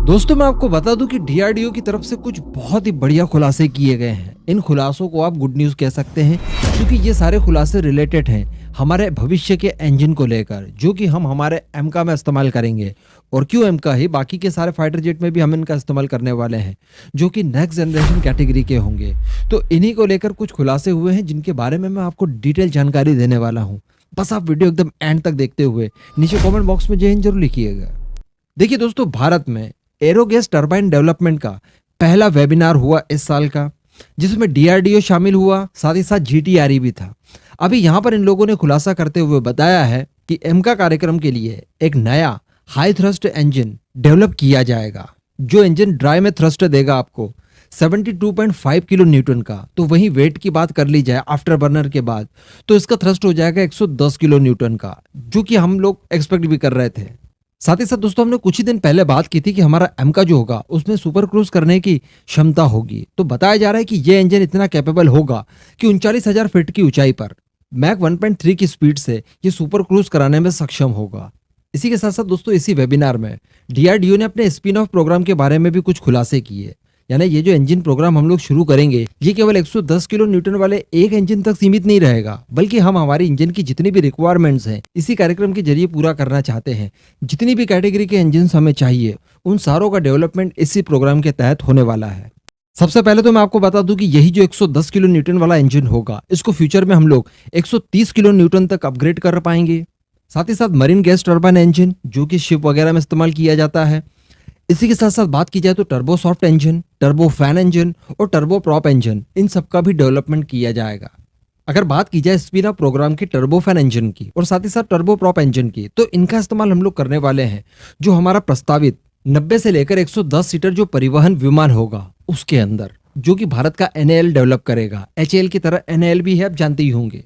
दोस्तों मैं आपको बता दूं कि डीआरडीओ की तरफ से कुछ बहुत ही बढ़िया खुलासे किए गए हैं। इन खुलासों को आप गुड न्यूज कह सकते हैं क्योंकि ये सारे खुलासे रिलेटेड हैं हमारे भविष्य के इंजन को लेकर, जो कि हम हमारे एमका में इस्तेमाल करेंगे। और क्यों एमका ही, बाकी के सारे फाइटर जेट में भी हम इनका इस्तेमाल करने वाले हैं, जो कि नेक्स्ट जनरेशन कैटेगरी के होंगे। तो इन्हीं को लेकर कुछ खुलासे हुए हैं जिनके बारे में मैं आपको डिटेल जानकारी देने वाला हूँ। बस आप वीडियो एकदम एंड तक देखते हुए नीचे कॉमेंट बॉक्स में जय हिंद जरूर लिखिएगा। देखिए दोस्तों, भारत में एरोगैस टरबाइन डेवलपमेंट का पहला वेबिनार हुआ इस साल का, जिसमें डीआरडीओ शामिल हुआ, साथ ही साथ जीटीआरई भी था। अभी यहाँ पर इन लोगों ने खुलासा करते हुए बताया है कि एमका कार्यक्रम के लिए एक नया हाई थ्रस्ट इंजन डेवलप किया जाएगा। जो इंजन ड्राई में थ्रस्ट देगा आपको 72.5 किलो न्यूटन का। तो वहीं वेट की बात कर ली जाए आफ्टर बर्नर के बाद, तो इसका थ्रस्ट हो जाएगा 110 किलो न्यूटन का, जो कि हम लोग एक्सपेक्ट भी कर रहे थे। साथ ही साथ दोस्तों, हमने कुछ ही दिन पहले बात की थी कि हमारा एमका जो होगा उसमें सुपर क्रूज करने की क्षमता होगी। तो बताया जा रहा है कि यह इंजन इतना कैपेबल होगा कि 39,000 फीट की ऊंचाई पर मैक 1.3 की स्पीड से ये सुपर क्रूज कराने में सक्षम होगा। इसी के साथ साथ दोस्तों, इसी वेबिनार में डीआरडीओ ने अपने स्पिन ऑफ प्रोग्राम के बारे में भी कुछ खुलासे किए। यानी ये जो इंजन प्रोग्राम हम लोग शुरू करेंगे, ये केवल 110 किलो न्यूटन वाले एक इंजन तक सीमित नहीं रहेगा, बल्कि हम हमारी इंजन की जितनी भी रिक्वायरमेंट्स हैं इसी कार्यक्रम के जरिए पूरा करना चाहते हैं। जितनी भी कैटेगरी के इंजन हमें चाहिए, उन सारों का डेवलपमेंट इसी प्रोग्राम के तहत होने वाला है। सबसे पहले तो मैं आपको बता दूं कि यही जो 110 किलो न्यूटन वाला इंजन होगा, इसको फ्यूचर में हम लोग 130 किलो न्यूटन तक अपग्रेड कर पाएंगे। साथ ही साथ मरीन गैस टर्बाइन इंजन, जो कि शिप वगैरह में इस्तेमाल किया जाता है। इसी के साथ साथ बात की जाए तो turbo soft engine, turbo fan engine और टर्बो प्रॉप इंजन, इन सब का भी डेवलपमेंट किया जाएगा। अगर बात की जाए स्पिन ऑफ प्रोग्राम की टर्बो फैन इंजन की और साथ ही साथ टर्बो प्रॉप इंजन की, तो इनका इस्तेमाल हम लोग करने वाले हैं जो हमारा प्रस्तावित 90 से लेकर 110 सीटर जो परिवहन विमान होगा उसके अंदर, जो कि भारत का एनएएल डेवलप करेगा। एचएएल की तरह एनएएल भी है, आप जानते ही होंगे।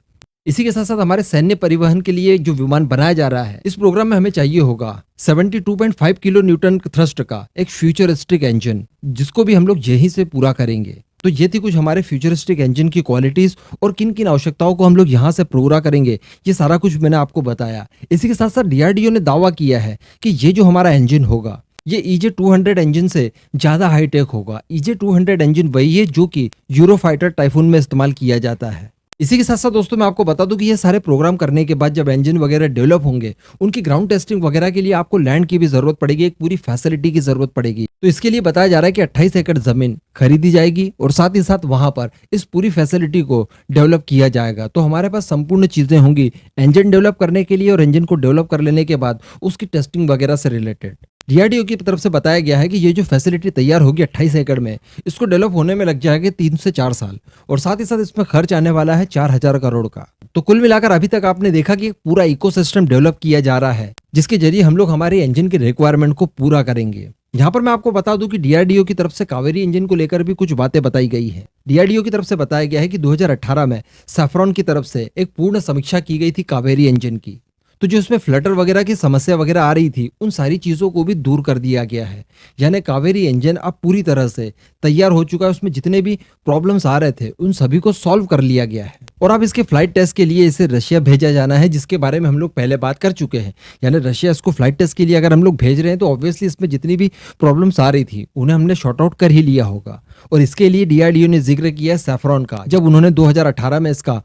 इसी के साथ साथ हमारे सैन्य परिवहन के लिए जो विमान बनाया जा रहा है, इस प्रोग्राम में हमें चाहिए होगा 72.5 किलो न्यूटन थ्रस्ट का एक फ्यूचरिस्टिक इंजन, जिसको भी हम लोग यहीं से पूरा करेंगे। तो ये थी कुछ हमारे फ्यूचरिस्टिक इंजन की क्वालिटीज और किन किन आवश्यकताओं को हम लोग यहाँ से पूरा करेंगे, ये सारा कुछ मैंने आपको बताया। इसी के साथ साथ डीआरडीओ ने दावा किया है कि ये जो हमारा इंजन होगा, ये EJ-200 इंजन से ज्यादा हाईटेक होगा। EJ-200 इंजन वही है जो कि यूरोफाइटर टाइफून में इस्तेमाल किया जाता है। इसी के साथ साथ दोस्तों, मैं आपको बता दूं कि ये सारे प्रोग्राम करने के बाद जब इंजन वगैरह डेवलप होंगे, उनकी ग्राउंड टेस्टिंग वगैरह के लिए आपको लैंड की भी जरूरत पड़ेगी, एक पूरी फैसिलिटी की जरूरत पड़ेगी। तो इसके लिए बताया जा रहा है कि 28 एकड़ जमीन खरीदी जाएगी और साथ ही साथ वहां पर इस पूरी फैसिलिटी को डेवलप किया जाएगा। तो हमारे पास संपूर्ण चीजें होंगी इंजन डेवलप करने के लिए, और इंजन को डेवलप कर लेने के बाद उसकी टेस्टिंग वगैरह से रिलेटेड डीआरडीओ की तरफ से बताया गया है कि ये जो फैसिलिटी तैयार होगी 28 एकड़ में, इसको डेवलप होने में लग जाएगा 3 से 4 साल, और साथ ही साथ इसमें खर्च आने वाला है 4,000 करोड़ का। तो कुल मिलाकर अभी तक आपने देखा कि पूरा इकोसिस्टम डेवलप किया जा रहा है, जिसके जरिए हम लोग हमारे इंजन की रिक्वायरमेंट को पूरा करेंगे। यहाँ पर मैं आपको बता दूं कि डीआरडीओ की तरफ से कावेरी इंजन को लेकर भी कुछ बातें बताई गई है। डीआरडीओ की तरफ से बताया गया है कि 2018 में सैफरॉन की तरफ से एक पूर्ण समीक्षा की गई थी कावेरी इंजन की। तो जो इसमें फ्लटर वगैरह की समस्या वगैरह आ रही थी, उन सारी चीजों को भी दूर कर दिया गया है। यानी कावेरी इंजन अब पूरी तरह से तैयार हो चुका है। उसमें जितने भी प्रॉब्लम्स आ रहे थे उन सभी को सॉल्व कर लिया गया है, और अब इसके फ्लाइट टेस्ट के लिए इसे रशिया भेजा जाना है, जिसके बारे में हम लोग पहले बात कर चुके हैं। यानी रशिया इसको फ्लाइट टेस्ट के लिए अगर हम लोग भेज रहे हैं, तो ऑब्वियसली इसमें जितनी भी प्रॉब्लम्स आ रही थी उन्हें हमने शॉर्ट आउट कर ही लिया होगा। और इसके लिए डीआरडीओ ने जिक्र किया है सैफरॉन का, जब उन्होंने 2018 में इसका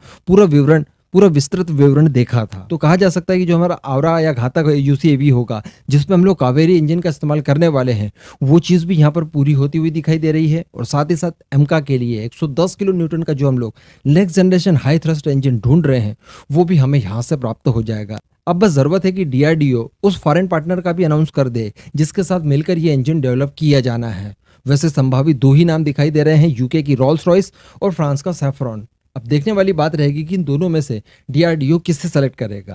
पूरा विस्तृत विवरण देखा था। तो कहा जा सकता है कि जो हमारा आवरा या घातक यूसीएवी होगा, जिसमें हम लोग कावेरी इंजन का इस्तेमाल करने वाले हैं, वो चीज भी यहाँ पर पूरी होती हुई दिखाई दे रही है। और साथ ही साथ एमका के लिए 110 किलो न्यूटन का जो हम लोग next generation high thrust engine ढूंढ रहे हैं, वो भी हमें यहाँ से प्राप्त हो जाएगा। अब बस जरूरत है कि डीआरडीओ उस फॉरेन पार्टनर का भी अनाउंस कर दे जिसके साथ मिलकर ये इंजन डेवलप किया जाना है। वैसे संभावित 2 ही नाम दिखाई दे रहे हैं, यूके की रोल्स रॉयस और फ्रांस का सैफरॉन। अब देखने वाली बात रहेगी कि इन दोनों में से डीआरडीओ किससे सेलेक्ट करेगा।